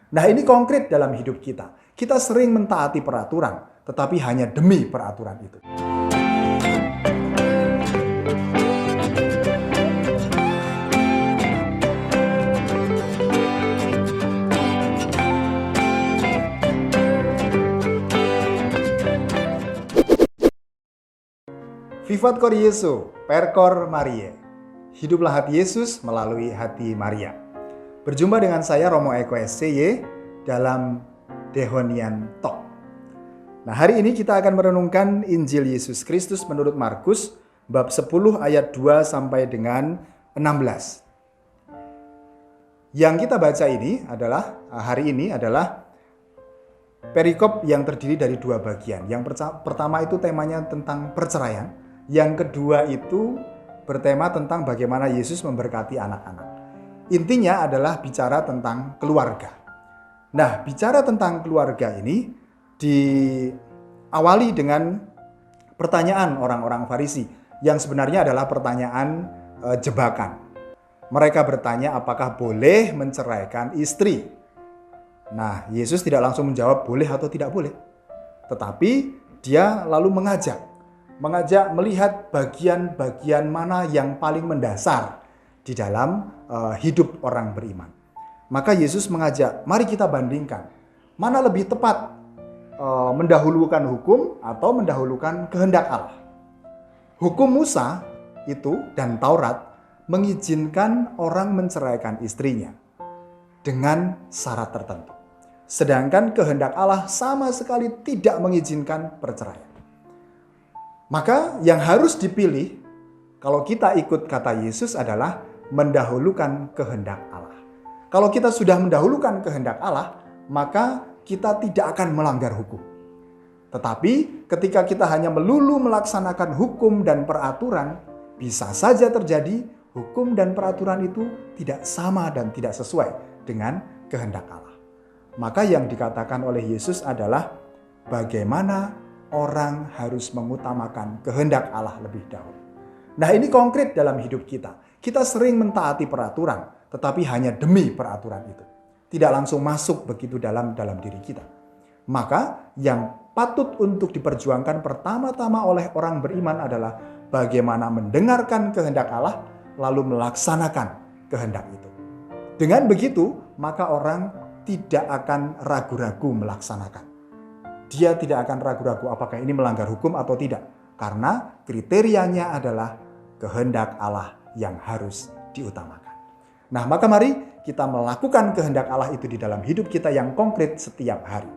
Nah, ini konkret dalam hidup kita. Kita sering mentaati peraturan, tetapi hanya demi peraturan itu. Vivat cor Jesu, percor Mariae. Hiduplah hati Yesus melalui hati Maria. Berjumpa dengan saya Romo Eko SCY dalam Dehonian Talk. Nah, hari ini kita akan merenungkan Injil Yesus Kristus menurut Markus bab 10 ayat 2 sampai dengan 16. Yang kita baca ini adalah hari ini adalah perikop yang terdiri dari dua bagian. Yang pertama itu temanya tentang perceraian. Yang kedua itu bertema tentang bagaimana Yesus memberkati anak-anak. Intinya adalah bicara tentang keluarga. Nah, bicara tentang keluarga ini diawali dengan pertanyaan orang-orang Farisi yang sebenarnya adalah pertanyaan jebakan. Mereka bertanya apakah boleh menceraikan istri. Nah, Yesus tidak langsung menjawab boleh atau tidak boleh. Tetapi dia lalu mengajak melihat bagian-bagian mana yang paling mendasar di dalam hidup orang beriman. Maka Yesus mengajak, mari kita bandingkan. Mana lebih tepat mendahulukan hukum atau mendahulukan kehendak Allah. Hukum Musa itu dan Taurat mengizinkan orang menceraikan istrinya dengan syarat tertentu. Sedangkan kehendak Allah sama sekali tidak mengizinkan perceraian. Maka yang harus dipilih kalau kita ikut kata Yesus adalah mendahulukan kehendak Allah. Kalau kita sudah mendahulukan kehendak Allah, maka kita tidak akan melanggar hukum. Tetapi ketika kita hanya melulu melaksanakan hukum dan peraturan, bisa saja terjadi hukum dan peraturan itu tidak sama dan tidak sesuai dengan kehendak Allah. Maka yang dikatakan oleh Yesus adalah bagaimana orang harus mengutamakan kehendak Allah lebih dahulu. Nah, ini konkret dalam hidup kita. Kita sering mentaati peraturan, tetapi hanya demi peraturan itu. Tidak langsung masuk begitu dalam diri kita. Maka yang patut untuk diperjuangkan pertama-tama oleh orang beriman adalah bagaimana mendengarkan kehendak Allah, lalu melaksanakan kehendak itu. Dengan begitu, maka orang tidak akan ragu-ragu melaksanakan. Dia tidak akan ragu-ragu apakah ini melanggar hukum atau tidak. Karena kriterianya adalah kehendak Allah yang harus diutamakan. Nah, maka mari kita melakukan kehendak Allah itu di dalam hidup kita yang konkret setiap hari.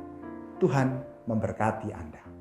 Tuhan memberkati Anda.